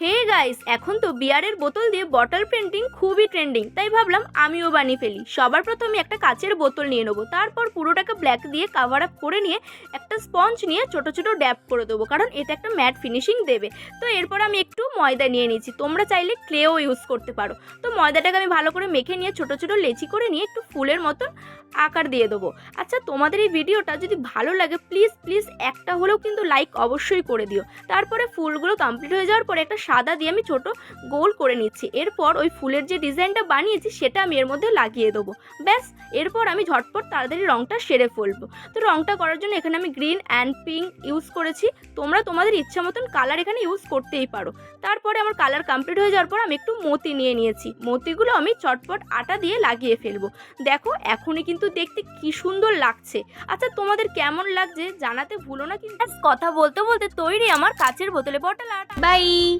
Hey guys, এখন তো বিয়ারের বোতল দিয়ে বটল পেন্টিং খুবই ট্রেন্ডিং, তাই ভাবলাম আমিও বানিয়ে ফেলি। সবার প্রথমে একটা কাচের বোতল নিয়ে নেবো, তারপর পুরোটাকে ব্ল্যাক দিয়ে কাভার আপ করে নিয়ে একটা স্পঞ্জ নিয়ে ছোট ছোট ড্যাপ করে দেবো, কারণ এটা একটা ম্যাট ফিনিশিং দেবে। তো এরপর আমি একটু ময়দা নিয়ে নিয়েছি, তোমরা চাইলে ক্লেও ইউজ করতে পারো। তো ময়দাটাকে আমি ভালো করে মেখে নিয়ে ছোট ছোট লেচি করে নিয়ে একটু ফুলের মতন আকার দিয়ে দেবো। আচ্ছা, তোমাদের এই ভিডিওটা যদি ভালো লাগে প্লিজ প্লিজ একটা হলেও কিন্তু লাইক অবশ্যই করে দিও। তারপরে ফুলগুলো কমপ্লিট হয়ে যাওয়ার পরে একটা সাদা দিয়ে আমি ছোট গোল করে নিচ্ছি। এরপর ওই ফুলের যে ডিজাইনটা বানিয়েছি সেটা আমি এর মধ্যে লাগিয়ে দেবো। ব্যাস, এরপর আমি ঝটপট তাড়াতাড়ি রঙটা সেরে ফেলবো। তো রঙটা করার জন্য এখানে আমি গ্রিন অ্যান্ড পিঙ্ক ইউজ করেছি, তোমরা তোমাদের ইচ্ছা মতন কালার এখানে ইউজ করতেই পারো। তারপরে আমার কালার কমপ্লিট হয়ে যাওয়ার পর আমি একটু মতি নিয়ে নিয়েছি, মতিগুলো আমি চটপট আটা দিয়ে লাগিয়ে ফেলবো। দেখো, এখনই কিন্তু দেখতে কি সুন্দর লাগছে। আচ্ছা, তোমাদের কেমন লাগছে জানাতে ভুলো না কিন্তু। কথা বলতে বলতে তৈরি আমার কাচের বোতলে বটল আর্ট। বাই।